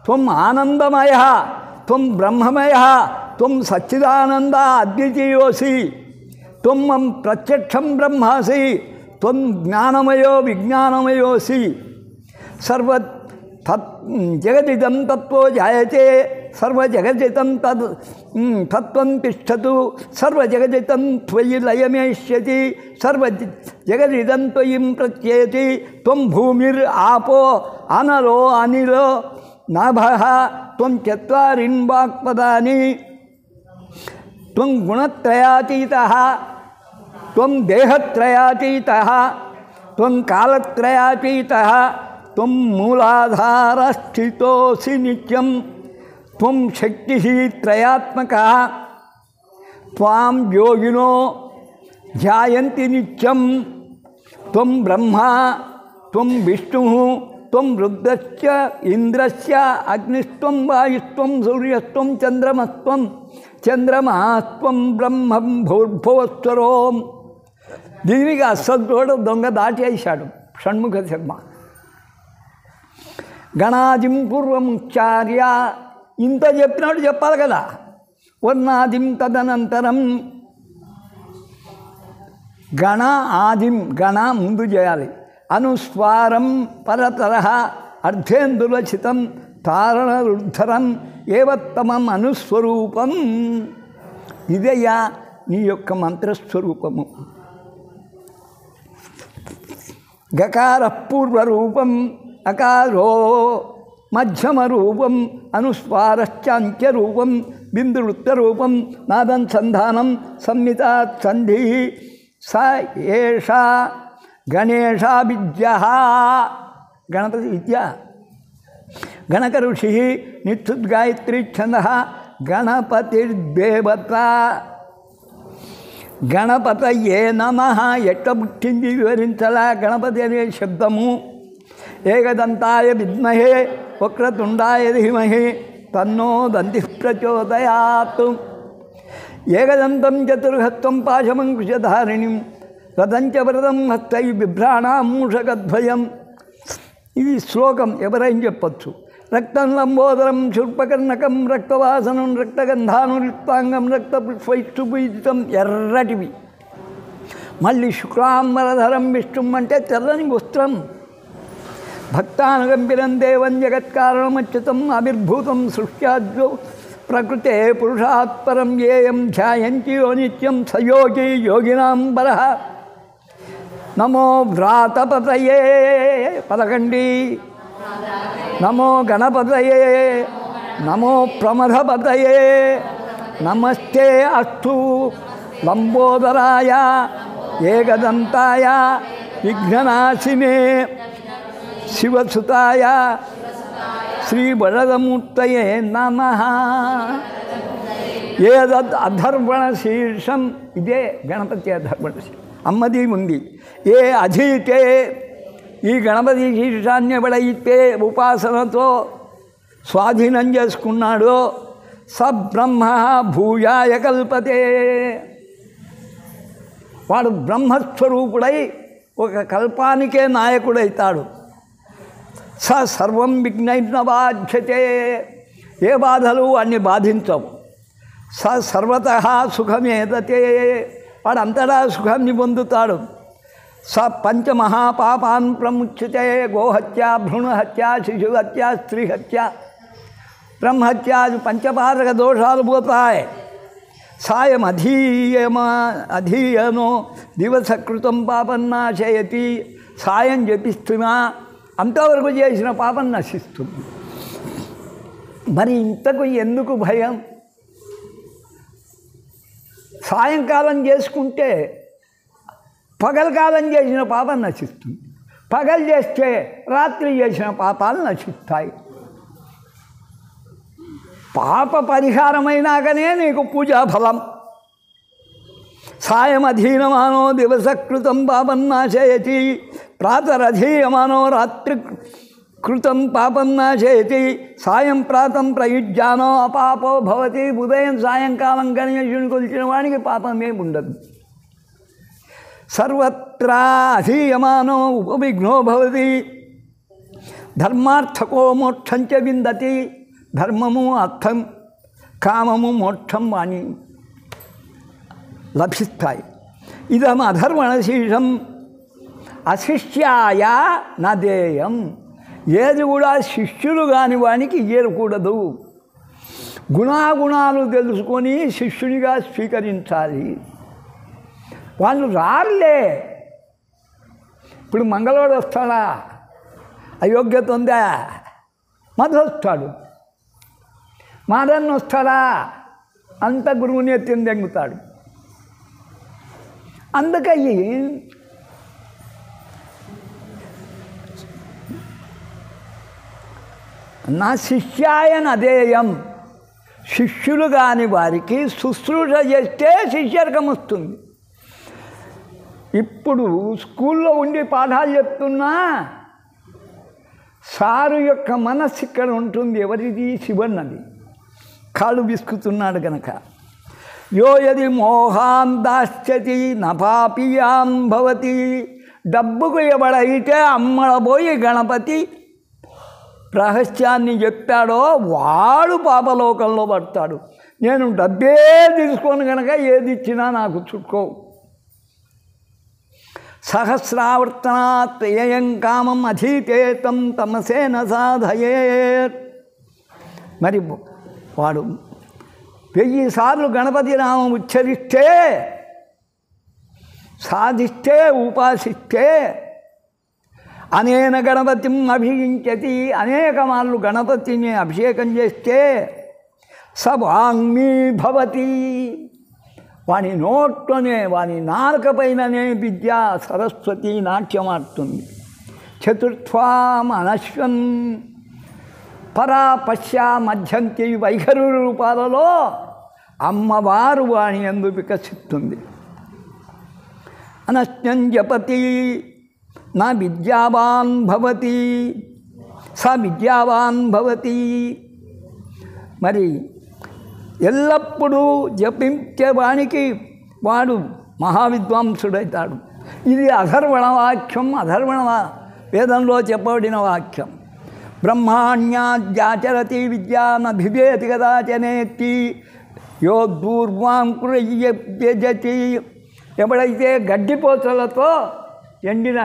త్వం ఆనందమయః త్వం బ్రహ్మమయః త్వం సచ్చిదానంద అద్వితీయోసి త్వం మం ప్రత్యక్షం బ్రహ్మాసి త్వం జ్ఞానమయో విజ్ఞానమయోసి. సర్వ తత్ జగదిదం తత్వో జాయతే సర్వజగజితం తద్ తత్వం తిష్టతు సర్వజగజితం త్వయి లయమేష్యతి సర్వజగదిదం త్వయిం ప్రత్యేతి. త్వం భూమిర్ ఆపో అనలో అనిలో నాభః త్వం చత్వారిన్వాక్పదాని త్వం గుణత్రయాతీతః త్వం దేహత్రయాతీతః త్వం కాలత్రయాతీతః త్వం మూలాధారస్థితోసి నిత్యం. త్వం శక్తి త్రయాత్మక త్వాం యోగినో ధ్యాయంతి నిత్యం. త్వం బ్రహ్మ త్వం విష్ణు త్వం రుద్రశ్చ ఇంద్రశ్చ అగ్నిస్త్వం వాయుస్త్వం సూర్యస్త్వం చంద్రమస్త్వం చంద్రమాస్త్వం బ్రహ్మం భూర్భువస్వరోం. దీనికి అస్సలు కూడా దొంగ దాటేశాడు షణ్ముఖ శర్మ. గణాదిం పూర్వముచ్చార్య. ఇంత చెప్పినట్టు చెప్పాలి కదా. వర్ణాదిం తదనంతరం. గణ ఆదిం గణ ముందు చేయాలి. అనుస్వారం పరతరః అర్ధేందులచితం తారణరుద్ధరం ఏవత్తమం అనుస్వరూపం. ఇదయ్యా నీ యొక్క మంత్రస్వరూపము. గకార పూర్వరూపం అకారో మధ్యమరూపం అనుస్వారశ్చాంత్యరూపం బిందువృత్తరూపం నాదనుసంధానం సంహితా సంధి స ఏషా గణేశా విద్య. గణపతి విద్య. గణక ఋషి నిత్యుద్గాయత్రీ ఛంద గణపతిర్దేవత. గణపతయే నమః ఎట్ట పుట్టింది వివరించలా. గణపతి అనే శబ్దము ఏకదంతాయ విద్మహే వక్రతుండాయ ధీమహి తన్నో దంతిః ప్రచోదయాత్. ఏకదంతం చతుర్హస్తం పాశమంకుశధారిణిం రథంచ వ్రతం హస్తై బిభ్రాణాం మూషకద్వయం. ఇది శ్లోకం ఎవరైనా చెప్పచ్చు. రక్తం లంబోదరం శూర్పకర్ణకం రక్తవాసనం రక్తగంధానులిప్తాంగం రక్తపుష్పైష్టుపూజితం ఎర్రటివి. మళ్ళీ శుక్లాంబరధరం విష్ణుం అంటే తెల్లని వస్త్రం. భక్తానుగంభిరం దేవం జగత్కారణమచ్యుతం ఆవిర్భూతం సృష్ట్యాద్యో ప్రకృతే పురుషాత్పరం ఏయం ధ్యాయంతి యో నిత్యం సయోగి యోగినాం వరః. నమో వ్రాతపతయే పలకండి. నమో గణపతయే నమో ప్రమథపతయే నమస్తే అస్తు లంబోదరాయ ఏకదంతాయ విఘ్ననాశినే శివసుతాయ శ్రీ వరదమూర్తయే నమః. ఏదద్ అధర్వణ శీర్షం, ఇదే గణపతి అధర్వణ శీర్షం. అమ్మది ఉంది. ఏ అధీతే, ఈ గణపతి శీర్షాన్ని ఎవడైతే ఉపాసనతో స్వాధీనం చేసుకున్నాడో స బ్రహ్మ భూయాయ కల్పతే, వాడు బ్రహ్మస్వరూపుడై ఒక కల్పానికే నాయకుడైతాడు. స సర్వం విఘ్నైర్న బాధ్యతే, ఏ బాధలు వాడిని బాధించవు. స సర్వతః సుఖమేదతే, వాడు అంతటా సుఖాన్ని పొందుతాడు. స పంచమహాపాపాన్ ప్రముచ్యతే, గోహత్య భ్రూణహత్య శిశుహత్య స్త్రీహత్య బ్రహ్మహత్య, పంచపాతక దోషాలు పోతాయి. సాయం అధీయనో దివసకృతం పాపం నాశయతి, సాయం జపిస్తున్నా అంతవరకు చేసిన పాపం నశిస్తుంది. మరి ఇంతకు ఎందుకు భయం? సాయంకాలం చేసుకుంటే పగలకాలం చేసిన పాపం నశిస్తుంది, పగలు చేస్తే రాత్రి చేసిన పాపాలు నశిస్తాయి. పాప పరిహారమైనాకనే నీకు పూజాఫలం. సాయం అధీనమానో దివసకృతం పాపం నాశయతి, ప్రాతరధీయమానో రాత్రి కృతం పాపం నాశయతి, సాయం ప్రాతం ప్రయుజ్యానో అపాపో భవతి. ఉదయం సాయంకాలం గణేశుని కొలిచిన వానికి పాపమే ఉండదు. సర్వత్రా అధీయమానో ఉపవిఘ్నో భవతి, ధర్మార్థకో మోక్షంచ విందతి. ధర్మము అర్థం కామము మోక్షం వాణి లభిస్తాయి. ఇదం అధర్వణశీషం అశిష్యాయ నదేయం. ఏది కూడా శిష్యులు కాని వానికి ఇయ్యకూడదు. గుణాగుణాలు తెలుసుకొని శిష్యునిగా స్వీకరించాలి. వాళ్ళు రారులే. ఇప్పుడు మంగళవాడు వస్తాడా? అయోగ్యత ఉందా? మధు వస్తాడు. మాదన్న వస్తాడా? అంత గురువుని ఎత్తిని దెంగుతాడు. అందుకని నా శిష్యాయ నదేయం, శిష్యులు కాని వారికి శుశ్రూష చేస్తే శిష్యర్కం వస్తుంది. ఇప్పుడు స్కూల్లో ఉండి పాఠాలు చెప్తున్నా సారు యొక్క మనస్సు ఇక్కడ ఉంటుంది. ఎవరిది? శివన్నది. కాళ్ళు విసుకుతున్నాడు కనుక. యో యది మోహాన్ దాస్యతి నపాపియాం భవతి. డబ్బుకు ఎవడైతే అమ్మడబోయి గణపతి రహస్యాన్ని చెప్పాడో వాడు పాపలోకంలో పడతాడు. నేను డబ్బే తీసుకోను కనుక ఏది ఇచ్చినా నాకు చుట్టుకో. సహస్రావర్తనాత్ ఏయం కామం అధీతేతం తమసేన సాధయేత్. మరి వాడు 1000 సార్లు గణపతి నామం ఉచ్చరిస్తే, సాధిస్తే, ఉపాసిస్తే అనేన గణపతిం అభిషించతి, అనేక మార్లు గణపతిని అభిషేకం చేస్తే స వాంగ్మీ భవతి. వాని నోట్లోనే, వాని నాలుకపైననే విద్య సరస్వతి నాట్యమాడుతుంది. చతుర్థ్వాం అనశ్వన్ పరా పశ్య మధ్యంతి వైఖరు రూపాలలో అమ్మవారు వాణి యందు వికసిస్తుంది. అనశ్యం జపతి నా విద్యావాన్ భవతి. స విద్యావాన్ భవతి. మరి ఎల్లప్పుడూ జపించేవానికి వాడు మహావిద్వాంసుడవుతాడు. ఇది అధర్వణ వాక్యం, అధర్వణ వేదంలో చెప్పబడిన వాక్యం. బ్రహ్మాణ్యాచరతి విద్యానభివేతి కదాచనేతి యో దూర్వాం కురయ్యజతి. ఎప్పుడైతే గడ్డిపోచలతో, ఎండిన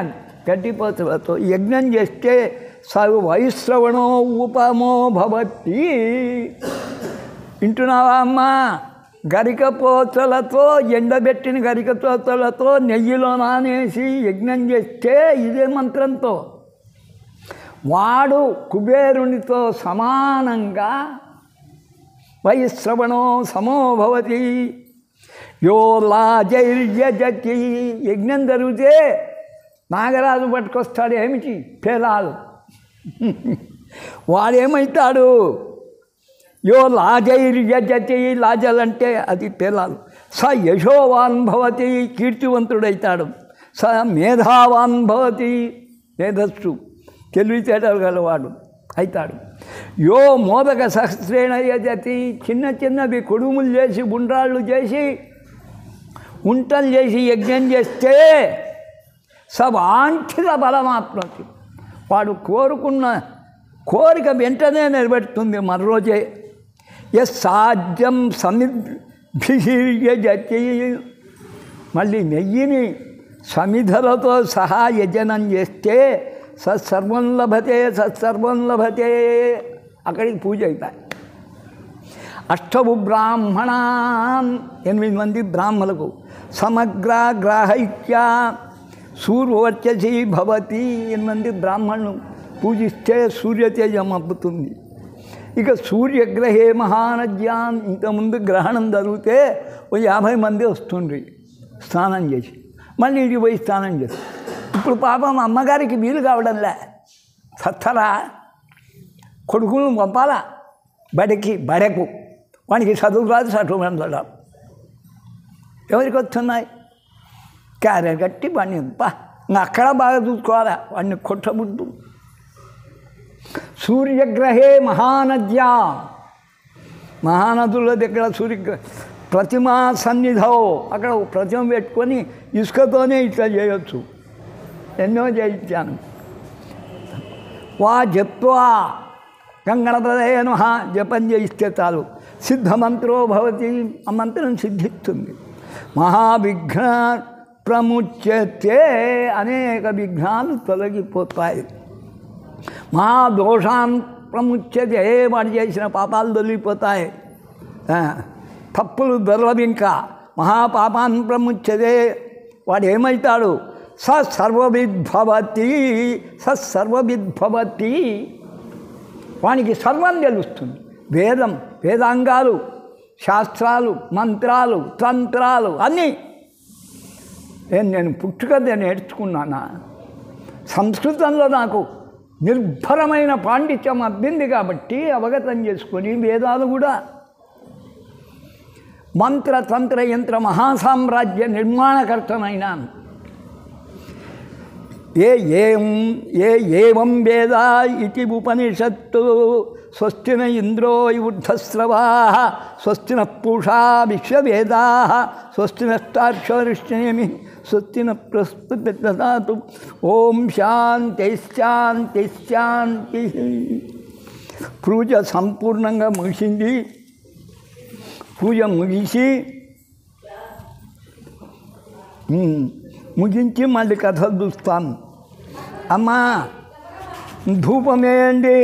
గడ్డిపోచలతో యజ్ఞం చేస్తే వైశ్రవణో ఉపమో భవతి. వింటున్నావా అమ్మా? గరికపోతలతో, ఎండబెట్టిన గరికపోతలతో నెయ్యిలో నానేసి యజ్ఞం చేస్తే ఇదే మంత్రంతో వాడు కుబేరునితో సమానంగా వైశ్రవణో సమో భవతి. యో లాజైర్యజతి. యజ్ఞం జరిగితే నాగరాజు పట్టుకొస్తాడు ఏమిటి? పేలాలు. వాడేమవుతాడు? యో లాజైర్యజతి. లాజలంటే అది పేలాలు. స యశోవాన్ భవతి. కీర్తివంతుడైతాడు. స మేధావాన్ భవతి. మేధస్సు, తెలివితేటలు గలవాడు అవుతాడు. యో మోదక సహస్రేణ యజతి. చిన్న చిన్నవి కొడుములు చేసి, గుండ్రాళ్ళు చేసి, ఉంటలు చేసి యజ్ఞం చేస్తే సవాంఛిత బలమాప్నోతి. వాడు కోరుకున్న కోరిక వెంటనే నిలబెడుతుంది మరోజే. ఎస్ సాధ్యం సమిద్భిర్యజతి. మళ్ళీ నెయ్యిని సమిధలతో సహా యజనం చేస్తే సత్సర్వం లభతే, సత్సర్వం లభతే. అక్కడికి పూజ అవుతాయి. అష్టవు బ్రాహ్మణాన్. 8 మంది బ్రాహ్మణులకు. సమగ్ర గ్రాహైక్య సూర్యవర్చసి భవతి. 8 మంది బ్రాహ్మణులు పూజిస్తే సూర్యతేజం అబ్బుతుంది. ఇక సూర్యగ్రహే మహానద్యాం. ఇంతకుముందు గ్రహణం జరిగితే 50 మంది వస్తుండ్రి స్నానం చేసి, మళ్ళీ ఇంటికి పోయి స్నానం చేసి. ఇప్పుడు పాపం అమ్మగారికి వీలు కావడంలే. సత్తరా కొడుకును పంపాలా బడెకు. వానికి చదువు రాదు, చదువు అందడం. ఎవరికి వస్తున్నాయి? క్యారియర్ కట్టి వాడిని ఇంకా అక్కడ బాగా చూసుకోవాలా, వాడిని కొట్టబుద్దు. సూర్యగ్రహే మహానద్యా. మహానదుల దగ్గర సూర్యగ్రహ ప్రతిమా సన్నిధో. అక్కడ ప్రతిమ పెట్టుకొని ఇసుకతోనే ఇట్లా చేయొచ్చు. ఎన్నో చేయించాను. వా జప్వా గంగణపదే నమః జపం చేయిస్తే చాలు. సిద్ధమంత్రో భవతి. ఆ మంత్రం సిద్ధిస్తుంది. మహావిఘ్న ప్రముచ్యతే. అనేక విఘ్నాలు తొలగిపోతాయి. మహాదోషాన్ ప్రముచ్యతే. వాడు చేసిన పాపాలు తొలగిపోతాయి. తప్పులు దొరవదు. ఇంకా మహాపాపాన్ ప్రముచ్యతే. వాడు ఏమవుతాడు? సర్వవిద్భవతి. సర్వవిద్భవతి. వానికి సర్వం తెలుస్తుంది. వేదం, వేదాంగాలు, శాస్త్రాలు, మంత్రాలు, తంత్రాలు అన్నీ. నేను పుట్టుకదే నేర్చుకున్నానా? సంస్కృతంలో నాకు నిర్భరమైన పాండిత్యం అబ్బింది కాబట్టి అవగతం చేసుకొని వేదాలు కూడా మంత్ర తంత్ర యంత్ర మహాసామ్రాజ్య నిర్మాణకర్తనైనాను. ఏం వేద ఇది ఉపనిషత్తు. స్వస్తి న ఇంద్రో ఊర్ధ్వస్రవా స్వస్తి న పూషా విశ్వవేదా స్వస్తి నష్టాక్షరిష్యేమి స్వస్తి న ప్రస్తుతం. ఓం శాంతి శాంతి శాంతి. పూజ సంపూర్ణంగా ముగిసింది. పూజ ముగించి మళ్ళీ కథలు చూస్తాను. అమ్మా ధూపమేయండి.